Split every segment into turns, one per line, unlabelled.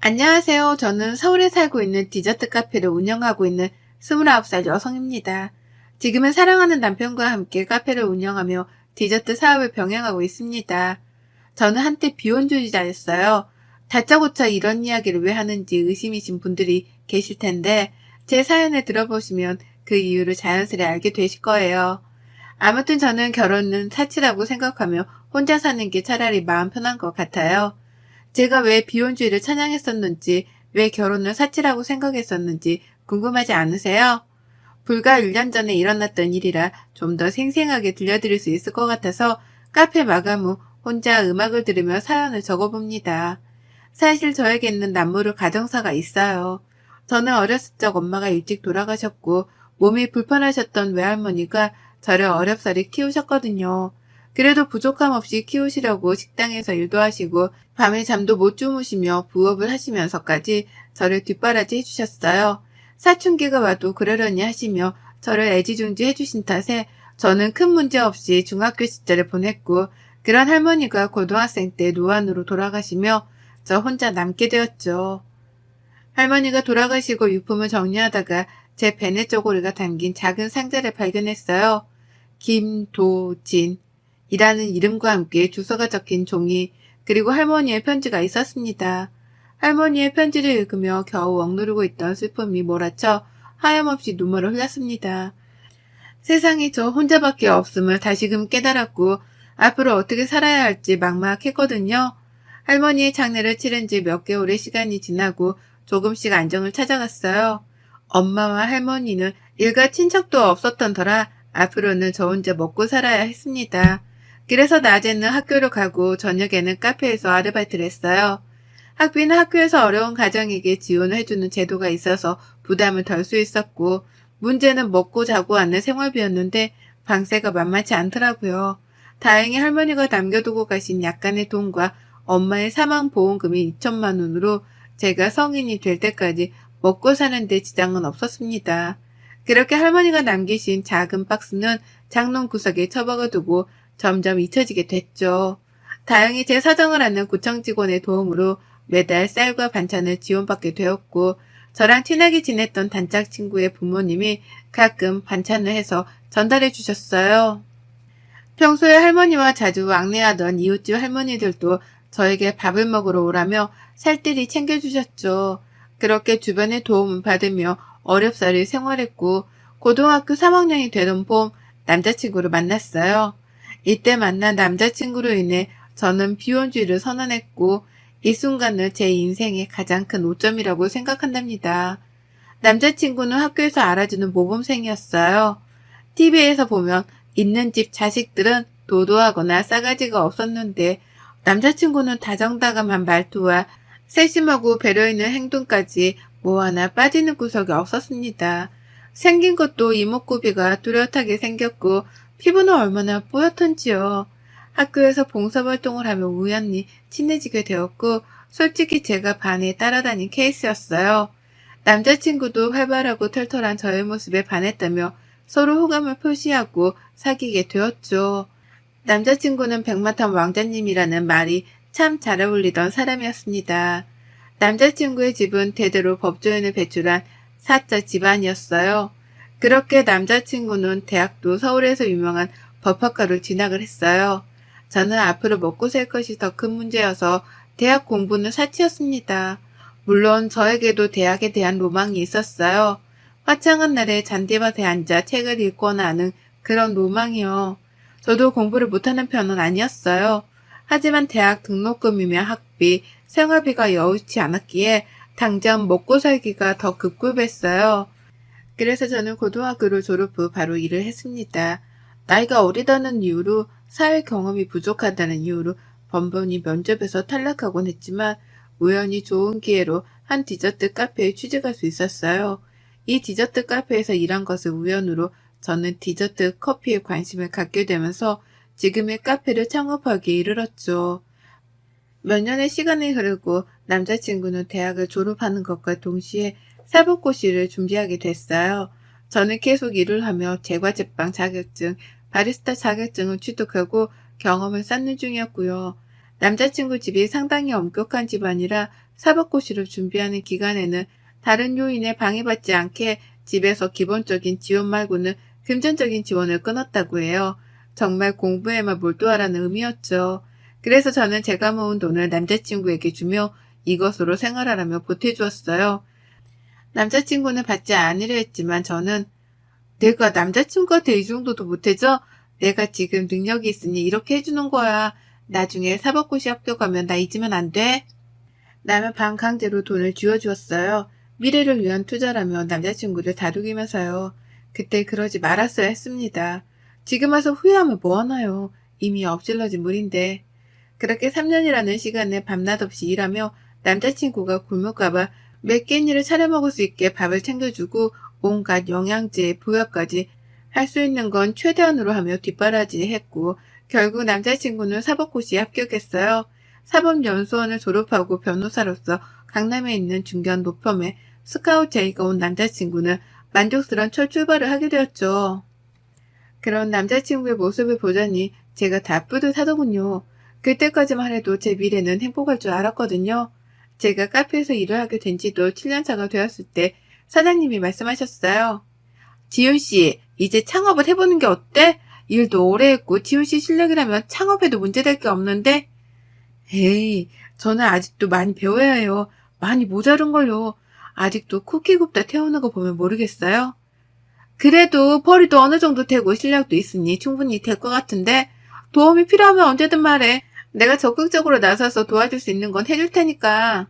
안녕하세요. 저는 서울에 살고 있는 디저트 카페를 운영하고 있는 29살 여성입니다. 지금은 사랑하는 남편과 함께 카페를 운영하며 디저트 사업을 병행하고 있습니다. 저는 한때 비혼주의자였어요. 다짜고짜 이런 이야기를 왜 하는지 의심이신 분들이 계실 텐데 제 사연을 들어보시면 그 이유를 자연스레 알게 되실 거예요. 아무튼 저는 결혼은 사치라고 생각하며 혼자 사는 게 차라리 마음 편한 것 같아요. 제가 왜 비혼주의를 찬양했었는지, 왜 결혼을 사치라고 생각했었는지 궁금하지 않으세요? 불과 1년 전에 일어났던 일이라 좀 더 생생하게 들려드릴 수 있을 것 같아서 카페 마감 후 혼자 음악을 들으며 사연을 적어봅니다. 사실 저에게는 남모를 가정사가 있어요. 저는 어렸을 적 엄마가 일찍 돌아가셨고 몸이 불편하셨던 외할머니가 저를 어렵사리 키우셨거든요. 그래도 부족함 없이 키우시려고 식당에서 일도 하시고 밤에 잠도 못 주무시며 부업을 하시면서까지 저를 뒷바라지 해주셨어요. 사춘기가 와도 그러려니 하시며 저를 애지중지 해주신 탓에 저는 큰 문제 없이 중학교 시절을 보냈고 그런 할머니가 고등학생 때 노안으로 돌아가시며 저 혼자 남게 되었죠. 할머니가 돌아가시고 유품을 정리하다가 제 베넷 쪼고리가 담긴 작은 상자를 발견했어요. 김도진이라는 이름과 함께 주소가 적힌 종이 그리고 할머니의 편지가 있었습니다. 할머니의 편지를 읽으며 겨우 억누르고 있던 슬픔이 몰아쳐 하염없이 눈물을 흘렸습니다. 세상에 저 혼자밖에 없음을 다시금 깨달았고 앞으로 어떻게 살아야 할지 막막했거든요. 할머니의 장례를 치른 지 몇 개월의 시간이 지나고 조금씩 안정을 찾아갔어요. 엄마와 할머니는 일가 친척도 없었던 터라 앞으로는 저 혼자 먹고 살아야 했습니다. 그래서 낮에는 학교를 가고 저녁에는 카페에서 아르바이트를 했어요. 학비는 학교에서 어려운 가정에게 지원을 해주는 제도가 있어서 부담을 덜 수 있었고 문제는 먹고 자고 하는 생활비였는데 방세가 만만치 않더라고요. 다행히 할머니가 남겨두고 가신 약간의 돈과 엄마의 사망보험금이 2천만 원으로 제가 성인이 될 때까지 먹고 사는데 지장은 없었습니다. 그렇게 할머니가 남기신 작은 박스는 장롱 구석에 처박아두고 점점 잊혀지게 됐죠. 다행히 제 사정을 아는 구청 직원의 도움으로 매달 쌀과 반찬을 지원받게 되었고 저랑 친하게 지냈던 단짝 친구의 부모님이 가끔 반찬을 해서 전달해 주셨어요. 평소에 할머니와 자주 왕래하던 이웃집 할머니들도 저에게 밥을 먹으러 오라며 살뜰히 챙겨주셨죠. 그렇게 주변의 도움을 받으며 어렵사리 생활했고 고등학교 3학년이 되던 봄 남자친구를 만났어요. 이때 만난 남자친구로 인해 저는 비혼주의를 선언했고 이 순간을 제 인생의 가장 큰 오점이라고 생각한답니다. 남자친구는 학교에서 알아주는 모범생이었어요. TV에서 보면 있는 집 자식들은 도도하거나 싸가지가 없었는데 남자친구는 다정다감한 말투와 세심하고 배려 있는 행동까지 뭐 하나 빠지는 구석이 없었습니다. 생긴 것도 이목구비가 뚜렷하게 생겼고 피부는 얼마나 뽀얗던지요. 학교에서 봉사활동을 하며 우연히 친해지게 되었고 솔직히 제가 반에 따라다닌 케이스였어요. 남자친구도 활발하고 털털한 저의 모습에 반했다며 서로 호감을 표시하고 사귀게 되었죠. 남자친구는 백마탄 왕자님이라는 말이 참 잘 어울리던 사람이었습니다. 남자친구의 집은 대대로 법조인을 배출한 사자 집안이었어요. 그렇게 남자친구는 대학도 서울에서 유명한 법학과로 진학을 했어요. 저는 앞으로 먹고 살 것이 더 큰 문제여서 대학 공부는 사치였습니다. 물론 저에게도 대학에 대한 로망이 있었어요. 화창한 날에 잔디밭에 앉아 책을 읽거나 하는 그런 로망이요. 저도 공부를 못하는 편은 아니었어요. 하지만 대학 등록금이며 학비, 생활비가 여의치 않았기에 당장 먹고 살기가 더 급급했어요. 그래서 저는 고등학교를 졸업 후 바로 일을 했습니다. 나이가 어리다는 이유로 사회 경험이 부족하다는 이유로 번번이 면접에서 탈락하곤 했지만 우연히 좋은 기회로 한 디저트 카페에 취직할 수 있었어요. 이 디저트 카페에서 일한 것을 우연으로 저는 디저트 커피에 관심을 갖게 되면서 지금의 카페를 창업하기에 이르렀죠. 몇 년의 시간이 흐르고 남자친구는 대학을 졸업하는 것과 동시에 사법고시를 준비하게 됐어요. 저는 계속 일을 하며 제과제빵 자격증, 바리스타 자격증을 취득하고 경험을 쌓는 중이었고요. 남자친구 집이 상당히 엄격한 집안이라 사법고시를 준비하는 기간에는 다른 요인에 방해받지 않게 집에서 기본적인 지원 말고는 금전적인 지원을 끊었다고 해요. 정말 공부에만 몰두하라는 의미였죠. 그래서 저는 제가 모은 돈을 남자친구에게 주며 이것으로 생활하라며 보태주었어요. 남자친구는 받지 않으려 했지만 저는 내가 남자친구한테 이 정도도 못해줘? 내가 지금 능력이 있으니 이렇게 해주는 거야. 나중에 사법고시 합격하면 나 잊으면 안 돼? 라며 반강제로 돈을 쥐어주었어요. 미래를 위한 투자라며 남자친구를 다독이면서요. 그때 그러지 말았어야 했습니다. 지금 와서 후회하면 뭐하나요? 이미 엎질러진 물인데. 그렇게 3년이라는 시간에 밤낮 없이 일하며 남자친구가 굶을까봐 몇 끼니를 차려 먹을 수 있게 밥을 챙겨주고 온갖 영양제, 부여까지 할 수 있는 건 최대한으로 하며 뒷바라지 했고 결국 남자친구는 사법고시에 합격했어요. 사법연수원을 졸업하고 변호사로서 강남에 있는 중견 로펌에 스카우트 제의가 온 남자친구는 만족스러운 첫 출발을 하게 되었죠. 그런 남자친구의 모습을 보자니 제가 다 뿌듯하더군요. 그때까지만 해도 제 미래는 행복할 줄 알았거든요. 제가 카페에서 일을 하게 된 지도 7년차가 되었을 때 사장님이 말씀하셨어요. 지훈씨, 이제 창업을 해보는 게 어때? 일도 오래 했고 지훈씨 실력이라면 창업해도 문제될 게 없는데? 에이, 저는 아직도 많이 배워야 해요. 많이 모자른걸요. 아직도 쿠키 굽다 태우는 거 보면 모르겠어요? 그래도 벌이도 어느 정도 되고 실력도 있으니 충분히 될 것 같은데 도움이 필요하면 언제든 말해. 내가 적극적으로 나서서 도와줄 수 있는 건 해줄 테니까.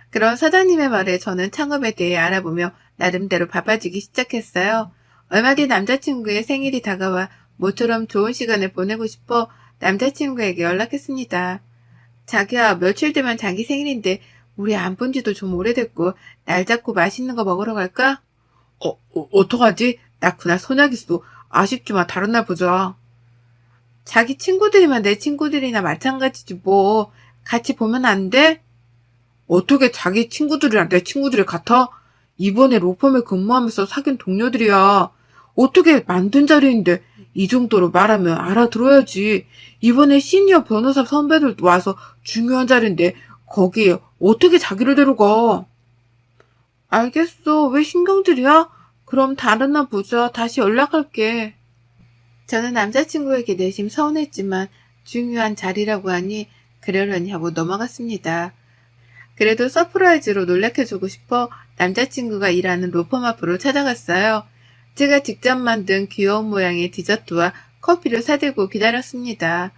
그런 사장님의 말에 저는 창업에 대해 알아보며 나름대로 바빠지기 시작했어요. 얼마 뒤 남자친구의 생일이 다가와 모처럼 좋은 시간을 보내고 싶어 남자친구에게 연락했습니다. 자기야, 며칠 뒤면 자기 생일인데 우리 안 본 지도 좀 오래됐고 날 잡고 맛있는 거 먹으러 갈까? 어떡하지? 나 그날 선약 있어. 아쉽지만 다른 날 보자. 자기 친구들이면 내 친구들이나 마찬가지지 뭐. 같이 보면 안 돼? 어떻게 자기 친구들이랑 내 친구들이 같아? 이번에 로펌에 근무하면서 사귄 동료들이야. 어떻게 만든 자리인데 이 정도로 말하면 알아들어야지. 이번에 시니어 변호사 선배들도 와서 중요한 자리인데 거기에 어떻게 자기를 데려가? 알겠어. 왜 신경질이야? 그럼 다른 날 보자. 다시 연락할게. 저는 남자친구에게 내심 서운했지만 중요한 자리라고 하니 그러려니 하고 넘어갔습니다. 그래도 서프라이즈로 놀래켜주고 싶어 남자친구가 일하는 로펌 앞으로 찾아갔어요. 제가 직접 만든 귀여운 모양의 디저트와 커피를 사들고 기다렸습니다.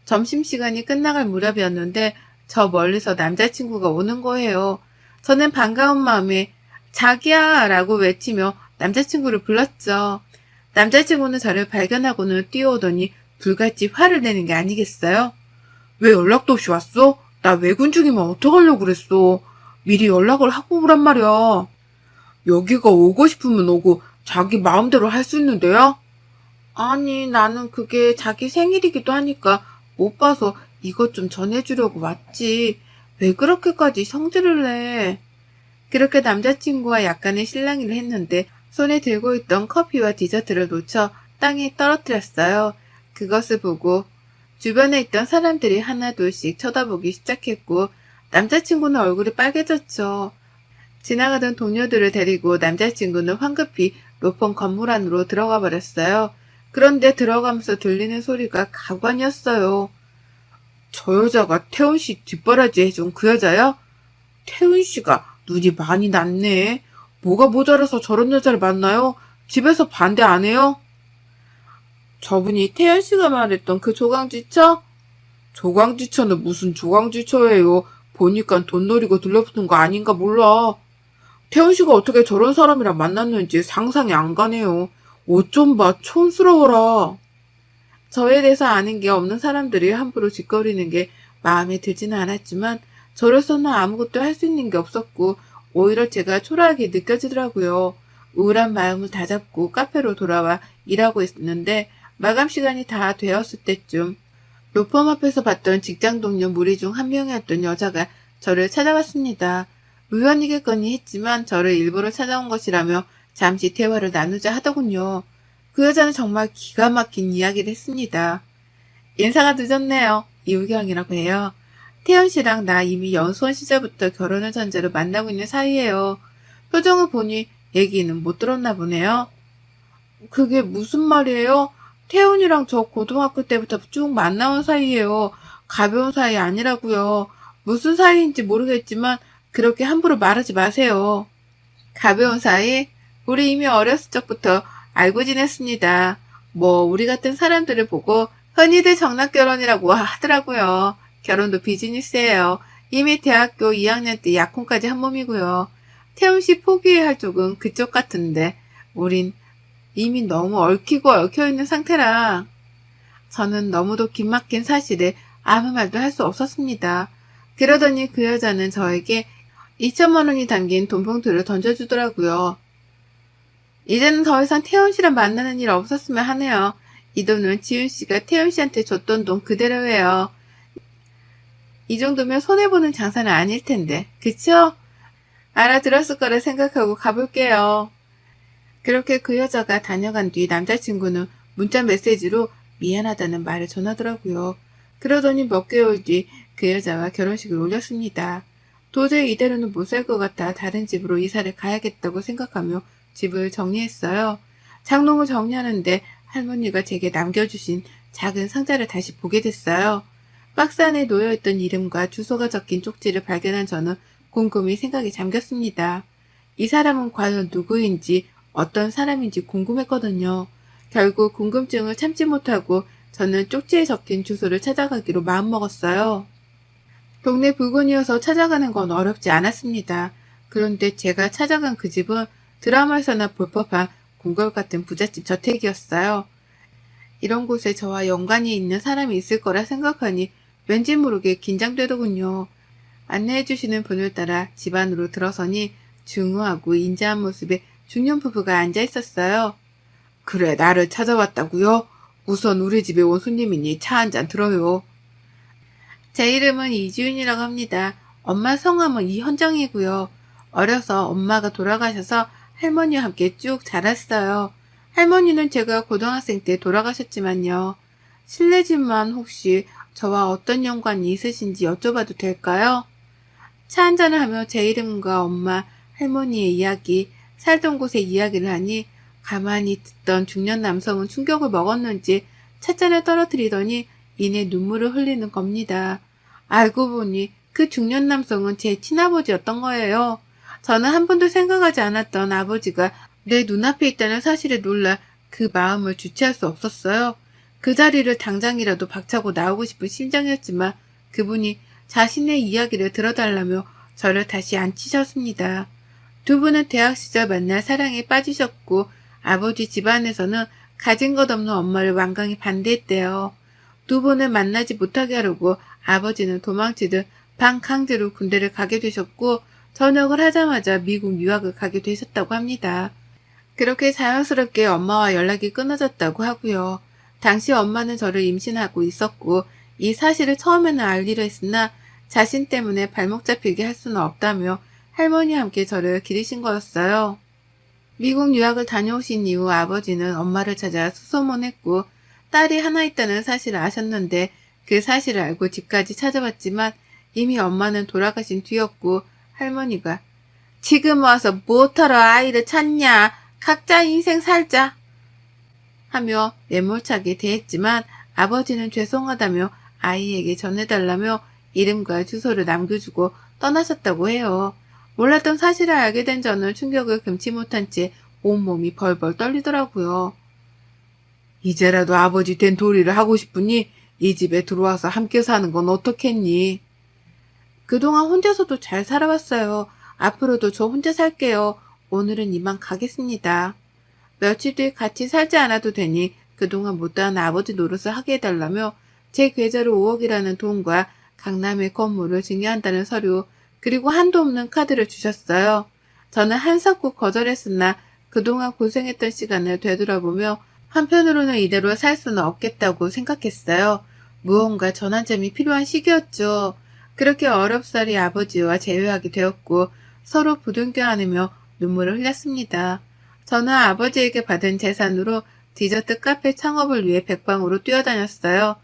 점심시간이 끝나갈 무렵이었는데 저 멀리서 남자친구가 오는 거예요. 저는 반가운 마음에 자기야 라고 외치며 남자친구를 불렀죠. 남자친구는 저를 발견하고는 뛰어오더니 불같이 화를 내는 게 아니겠어요? 왜 연락도 없이 왔어? 나 외근 중이면 어떡하려고 그랬어. 미리 연락을 하고 오란 말이야. 여기가 오고 싶으면 오고 자기 마음대로 할 수 있는 데야? 아니, 나는 그게 자기 생일이기도 하니까 못 봐서 이것 좀 전해주려고 왔지. 왜 그렇게까지 성질을 내? 그렇게 남자친구와 약간의 실랑이를 했는데 손에 들고 있던 커피와 디저트를 놓쳐 땅에 떨어뜨렸어요. 그것을 보고 주변에 있던 사람들이 하나둘씩 쳐다보기 시작했고 남자친구는 얼굴이 빨개졌죠. 지나가던 동료들을 데리고 남자친구는 황급히 로펌 건물 안으로 들어가 버렸어요. 그런데 들어가면서 들리는 소리가 가관이었어요. 저 여자가 태훈 씨 뒷바라지 해준 그 여자야? 태훈 씨가 눈이 많이 났네. 뭐가 모자라서 저런 여자를 만나요? 집에서 반대 안 해요? 저분이 태연 씨가 말했던 그 조강지처? 조강지처는 무슨 조강지처예요. 보니까 돈 노리고 들러붙은 거 아닌가 몰라. 태연 씨가 어떻게 저런 사람이랑 만났는지 상상이 안 가네요. 옷 좀 봐, 촌스러워라. 저에 대해서 아는 게 없는 사람들이 함부로 짓거리는 게 마음에 들지는 않았지만 저로서는 아무것도 할 수 있는 게 없었고 오히려 제가 초라하게 느껴지더라고요. 우울한 마음을 다잡고 카페로 돌아와 일하고 있었는데 마감 시간이 다 되었을 때쯤 로펌 앞에서 봤던 직장 동료 무리 중 한 명이었던 여자가 저를 찾아왔습니다. 우연이겠거니 했지만 저를 일부러 찾아온 것이라며 잠시 대화를 나누자 하더군요. 그 여자는 정말 기가 막힌 이야기를 했습니다. 인사가 늦었네요. 이우경이라고 해요. 태연 씨랑 나 이미 연수원 시절부터 결혼을 전제로 만나고 있는 사이예요. 표정을 보니 얘기는 못 들었나 보네요. 그게 무슨 말이에요? 태훈이랑 저 고등학교 때부터 쭉 만나온 사이예요. 가벼운 사이 아니라고요. 무슨 사이인지 모르겠지만 그렇게 함부로 말하지 마세요. 가벼운 사이? 우리 이미 어렸을 적부터 알고 지냈습니다. 뭐 우리 같은 사람들을 보고 흔히들 정락결혼이라고 하더라고요. 결혼도 비즈니스예요. 이미 대학교 2학년 때 약혼까지 한 몸이고요. 태훈 씨 포기해야 할 쪽은 그쪽 같은데 우린 이미 너무 얽히고 얽혀있는 상태라 저는 너무도 긴막힌 사실에 아무 말도 할 수 없었습니다. 그러더니 그 여자는 저에게 2천만 원이 담긴 돈봉투를 던져주더라고요. 이제는 더 이상 태연 씨랑 만나는 일 없었으면 하네요. 이 돈은 지훈 씨가 태연 씨한테 줬던 돈 그대로예요. 이 정도면 손해보는 장사는 아닐 텐데, 그쵸? 알아들었을 거라 생각하고 가볼게요. 그렇게 그 여자가 다녀간 뒤 남자친구는 문자 메시지로 미안하다는 말을 전하더라고요. 그러더니 몇 개월 뒤 그 여자와 결혼식을 올렸습니다. 도저히 이대로는 못 살 것 같아 다른 집으로 이사를 가야겠다고 생각하며 집을 정리했어요. 장롱을 정리하는데 할머니가 제게 남겨주신 작은 상자를 다시 보게 됐어요. 박스 안에 놓여있던 이름과 주소가 적힌 쪽지를 발견한 저는 곰곰이 생각에 잠겼습니다. 이 사람은 과연 누구인지 어떤 사람인지 궁금했거든요. 결국 궁금증을 참지 못하고 저는 쪽지에 적힌 주소를 찾아가기로 마음먹었어요. 동네 부근이어서 찾아가는 건 어렵지 않았습니다. 그런데 제가 찾아간 그 집은 드라마에서나 볼 법한 궁궐 같은 부잣집 저택이었어요. 이런 곳에 저와 연관이 있는 사람이 있을 거라 생각하니 왠지 모르게 긴장되더군요. 안내해주시는 분을 따라 집 안으로 들어서니 중후하고 인자한 모습의 중년 부부가 앉아 있었어요. 그래, 나를 찾아왔다고요? 우선 우리 집에 온 손님이니 차 한잔 들어요. 제 이름은 이지윤이라고 합니다. 엄마 성함은 이현정이고요. 어려서 엄마가 돌아가셔서 할머니와 함께 쭉 자랐어요. 할머니는 제가 고등학생 때 돌아가셨지만요. 실례지만 혹시 저와 어떤 연관이 있으신지 여쭤봐도 될까요? 차 한잔을 하며 제 이름과 엄마, 할머니의 이야기, 살던 곳의 이야기를 하니 가만히 듣던 중년 남성은 충격을 먹었는지 찻잔을 떨어뜨리더니 이내 눈물을 흘리는 겁니다. 알고 보니 그 중년 남성은 제 친아버지였던 거예요. 저는 한 번도 생각하지 않았던 아버지가 내 눈앞에 있다는 사실에 놀라 그 마음을 주체할 수 없었어요. 그 자리를 당장이라도 박차고 나오고 싶은 심정이었지만 그분이 자신의 이야기를 들어달라며 저를 다시 앉히셨습니다. 두 분은 대학 시절 만나 사랑에 빠지셨고 아버지 집안에서는 가진 것 없는 엄마를 완강히 반대했대요. 두 분을 만나지 못하게 하려고 아버지는 도망치듯 반강제로 군대를 가게 되셨고 전역을 하자마자 미국 유학을 가게 되셨다고 합니다. 그렇게 자연스럽게 엄마와 연락이 끊어졌다고 하고요. 당시 엄마는 저를 임신하고 있었고 이 사실을 처음에는 알리려 했으나 자신 때문에 발목 잡히게 할 수는 없다며 할머니와 함께 저를 기르신 거였어요. 미국 유학을 다녀오신 이후 아버지는 엄마를 찾아 수소문했고 딸이 하나 있다는 사실을 아셨는데 그 사실을 알고 집까지 찾아왔지만 이미 엄마는 돌아가신 뒤였고 할머니가 지금 와서 뭐하러 아이를 찾냐 각자 인생 살자 하며 매몰차게 대했지만 아버지는 죄송하다며 아이에게 전해달라며 이름과 주소를 남겨주고 떠나셨다고 해요. 몰랐던 사실을 알게 된 저는 충격을 금치 못한 채 온몸이 벌벌 떨리더라고요. 이제라도 아버지 된 도리를 하고 싶으니 이 집에 들어와서 함께 사는 건 어떻겠니? 그동안 혼자서도 잘 살아왔어요. 앞으로도 저 혼자 살게요. 오늘은 이만 가겠습니다. 며칠 뒤 같이 살지 않아도 되니 그동안 못다한 아버지 노릇을 하게 해달라며 제 계좌로 5억이라는 돈과 강남의 건물을 증여한다는 서류 그리고 한도 없는 카드를 주셨어요. 저는 한사코 거절했으나 그동안 고생했던 시간을 되돌아보며 한편으로는 이대로 살 수는 없겠다고 생각했어요. 무언가 전환점이 필요한 시기였죠. 그렇게 어렵사리 아버지와 재회하게 되었고 서로 부둥켜 안으며 눈물을 흘렸습니다. 저는 아버지에게 받은 재산으로 디저트 카페 창업을 위해 백방으로 뛰어다녔어요.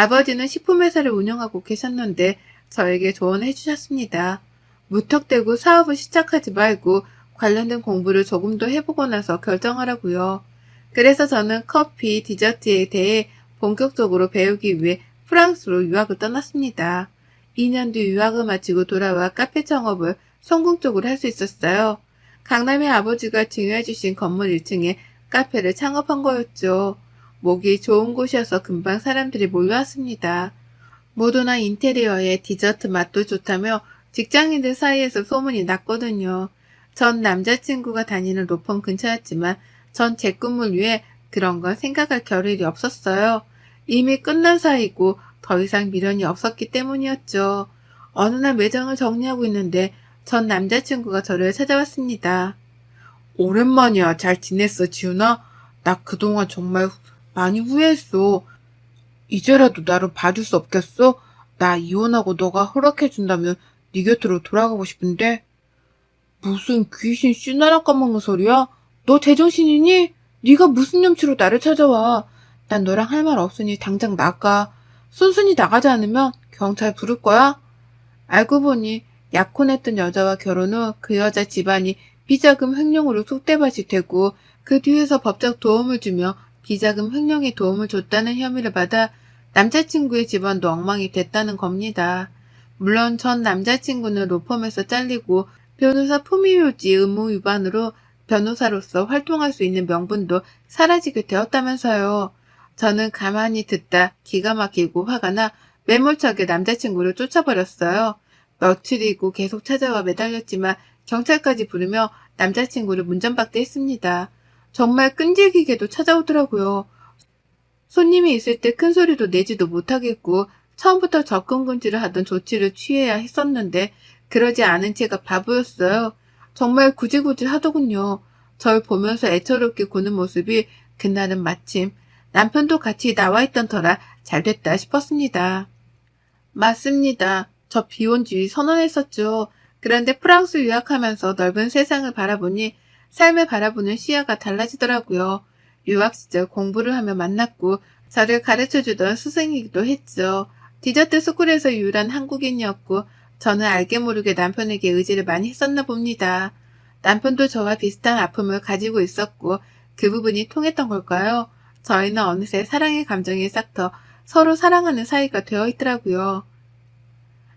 아버지는 식품회사를 운영하고 계셨는데 저에게 조언을 해주셨습니다. 무턱대고 사업을 시작하지 말고 관련된 공부를 조금 더 해보고 나서 결정하라고요. 그래서 저는 커피, 디저트에 대해 본격적으로 배우기 위해 프랑스로 유학을 떠났습니다. 2년 뒤 유학을 마치고 돌아와 카페 창업을 성공적으로 할 수 있었어요. 강남의 아버지가 증여해주신 건물 1층에 카페를 창업한 거였죠. 목이 좋은 곳이어서 금방 사람들이 몰려왔습니다. 모두나 인테리어에 디저트 맛도 좋다며 직장인들 사이에서 소문이 났거든요. 전 남자친구가 다니는 로펌 근처였지만 전 제 꿈을 위해 그런 건 생각할 겨를이 없었어요. 이미 끝난 사이고 더 이상 미련이 없었기 때문이었죠. 어느 날 매장을 정리하고 있는데 전 남자친구가 저를 찾아왔습니다. 오랜만이야. 잘 지냈어, 지훈아? 나 그동안 정말 많이 후회했어. 이제라도 나를 봐줄 수 없겠어? 나 이혼하고 너가 허락해준다면 네 곁으로 돌아가고 싶은데. 무슨 귀신 씨나라 까먹는 소리야? 너 제정신이니? 네가 무슨 염치로 나를 찾아와. 난 너랑 할 말 없으니 당장 나가. 순순히 나가지 않으면 경찰 부를 거야? 알고 보니 약혼했던 여자와 결혼 후 그 여자 집안이 비자금 횡령으로 쑥대밭이 되고 그 뒤에서 법적 도움을 주며 비자금 횡령에 도움을 줬다는 혐의를 받아 남자친구의 집안도 엉망이 됐다는 겁니다. 물론 전 남자친구는 로펌에서 잘리고 변호사 품위유지 의무 위반으로 변호사로서 활동할 수 있는 명분도 사라지게 되었다면서요. 저는 가만히 듣다 기가 막히고 화가 나 매몰차게 남자친구를 쫓아버렸어요. 며칠이고 계속 찾아와 매달렸지만 경찰까지 부르며 남자친구를 문전박대 했습니다. 정말 끈질기게도 찾아오더라고요. 손님이 있을 때 큰 소리도 내지도 못하겠고 처음부터 접근 금지를 하던 조치를 취해야 했었는데 그러지 않은 채가 바보였어요. 정말 구질구질 하더군요. 절 보면서 애처롭게 구는 모습이 그날은 마침 남편도 같이 나와 있던 터라 잘됐다 싶었습니다. 맞습니다. 저 비혼주의 선언했었죠. 그런데 프랑스 유학하면서 넓은 세상을 바라보니 삶을 바라보는 시야가 달라지더라고요. 유학 시절 공부를 하며 만났고 저를 가르쳐주던 스승이기도 했죠. 디저트 스쿨에서 유일한 한국인이었고 저는 알게 모르게 남편에게 의지를 많이 했었나 봅니다. 남편도 저와 비슷한 아픔을 가지고 있었고 그 부분이 통했던 걸까요? 저희는 어느새 사랑의 감정이 싹터 서로 사랑하는 사이가 되어 있더라고요.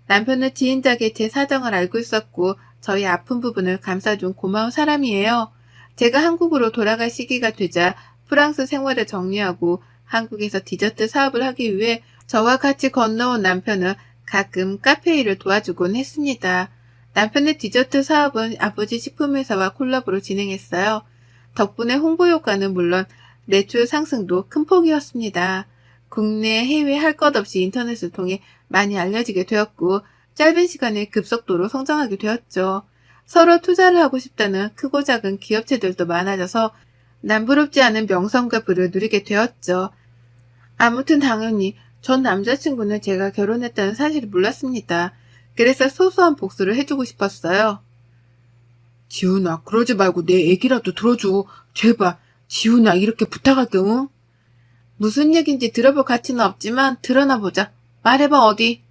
남편은 지인작에 제 사정을 알고 있었고 저희 아픈 부분을 감싸준 고마운 사람이에요. 제가 한국으로 돌아갈 시기가 되자 프랑스 생활을 정리하고 한국에서 디저트 사업을 하기 위해 저와 같이 건너온 남편은 가끔 카페 일을 도와주곤 했습니다. 남편의 디저트 사업은 아버지 식품회사와 콜라보로 진행했어요. 덕분에 홍보 효과는 물론 매출 상승도 큰 폭이었습니다. 국내 해외 할 것 없이 인터넷을 통해 많이 알려지게 되었고 짧은 시간에 급속도로 성장하게 되었죠. 서로 투자를 하고 싶다는 크고 작은 기업체들도 많아져서 남부럽지 않은 명성과 부를 누리게 되었죠. 아무튼 당연히 전 남자친구는 제가 결혼했다는 사실을 몰랐습니다. 그래서 소소한 복수를 해주고 싶었어요. 지훈아, 그러지 말고 내 얘기라도 들어줘. 제발. 지훈아, 이렇게 부탁할게, 응? 무슨 얘긴지 들어볼 가치는 없지만 드러나 보자. 말해봐, 어디?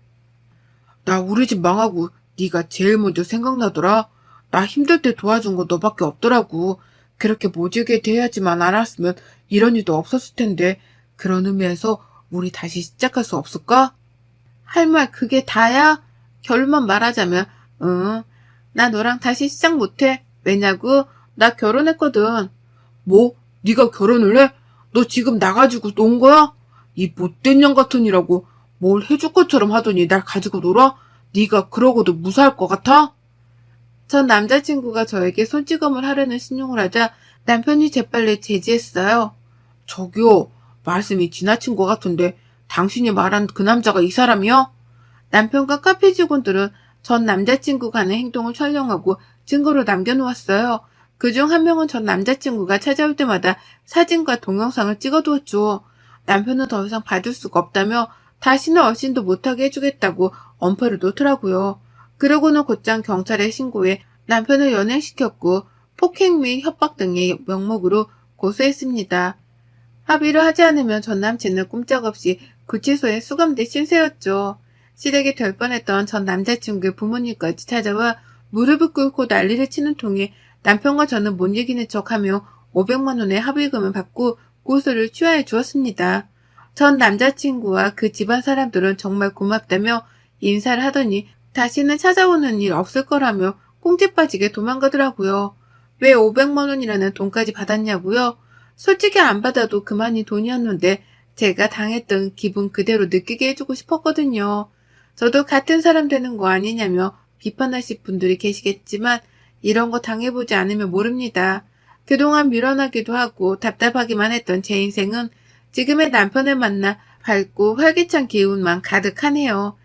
나 우리 집 망하고 네가 제일 먼저 생각나더라. 나 힘들 때 도와준 거 너밖에 없더라고. 그렇게 모질게 대하지만 않았으면 이런 일도 없었을 텐데 그런 의미에서 우리 다시 시작할 수 없을까? 할 말 그게 다야? 결론만 말하자면 응. 나 너랑 다시 시작 못해. 왜냐고? 나 결혼했거든. 뭐? 네가 결혼을 해? 너 지금 나가지고 논 거야? 이 못된 년 같으니라고 뭘 해줄 것처럼 하더니 날 가지고 놀아? 네가 그러고도 무사할 것 같아? 전 남자친구가 저에게 손찌검을 하려는 신용을 하자 남편이 재빨리 제지했어요. 저기요, 말씀이 지나친 것 같은데 당신이 말한 그 남자가 이 사람이요? 남편과 카페 직원들은 전 남자친구가 하는 행동을 촬영하고 증거로 남겨놓았어요. 그중 한 명은 전 남자친구가 찾아올 때마다 사진과 동영상을 찍어두었죠. 남편은 더 이상 봐줄 수가 없다며 다시는 얼씬도 못하게 해주겠다고 엄포를 놓더라고요. 그러고는 곧장 경찰에 신고해 남편을 연행시켰고 폭행 및 협박 등의 명목으로 고소했습니다. 합의를 하지 않으면 전 남친은 꼼짝없이 구치소에 수감된 신세였죠. 시댁이 될 뻔했던 전 남자친구의 부모님까지 찾아와 무릎을 꿇고 난리를 치는 통에 남편과 저는 못 이기는 척하며 500만 원의 합의금을 받고 고소를 취하해 주었습니다. 전 남자친구와 그 집안 사람들은 정말 고맙다며 인사를 하더니 다시는 찾아오는 일 없을 거라며 꽁지 빠지게 도망가더라고요. 왜 500만 원이라는 돈까지 받았냐고요? 솔직히 안 받아도 그만이 돈이었는데 제가 당했던 기분 그대로 느끼게 해주고 싶었거든요. 저도 같은 사람 되는 거 아니냐며 비판하실 분들이 계시겠지만 이런 거 당해보지 않으면 모릅니다. 그동안 밀어나기도 하고 답답하기만 했던 제 인생은 지금의 남편을 만나 밝고 활기찬 기운만 가득하네요.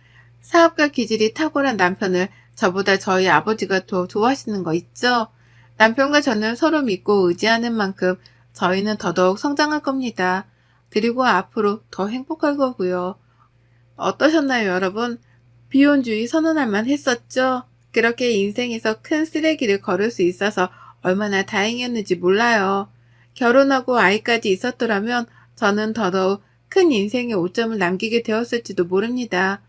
사업가 기질이 탁월한 남편을 저보다 저희 아버지가 더 좋아하시는 거 있죠? 남편과 저는 서로 믿고 의지하는 만큼 저희는 더더욱 성장할 겁니다. 그리고 앞으로 더 행복할 거고요. 어떠셨나요, 여러분? 비혼주의 선언할 만 했었죠? 그렇게 인생에서 큰 쓰레기를 걸을 수 있어서 얼마나 다행이었는지 몰라요. 결혼하고 아이까지 있었더라면 저는 더더욱 큰 인생의 오점을 남기게 되었을지도 모릅니다.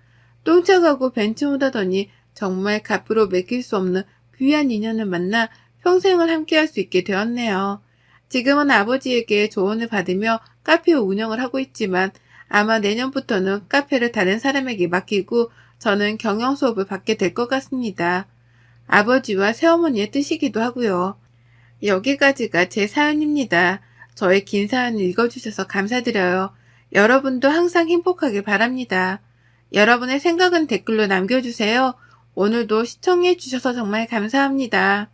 똥차가고 벤츠못하더니 정말 값으로 매길 수 없는 귀한 인연을 만나 평생을 함께할 수 있게 되었네요. 지금은 아버지에게 조언을 받으며 카페 운영을 하고 있지만 아마 내년부터는 카페를 다른 사람에게 맡기고 저는 경영 수업을 받게 될 것 같습니다. 아버지와 새어머니의 뜻이기도 하고요. 여기까지가 제 사연입니다. 저의 긴 사연을 읽어주셔서 감사드려요. 여러분도 항상 행복하길 바랍니다. 여러분의 생각은 댓글로 남겨주세요. 오늘도 시청해주셔서 정말 감사합니다.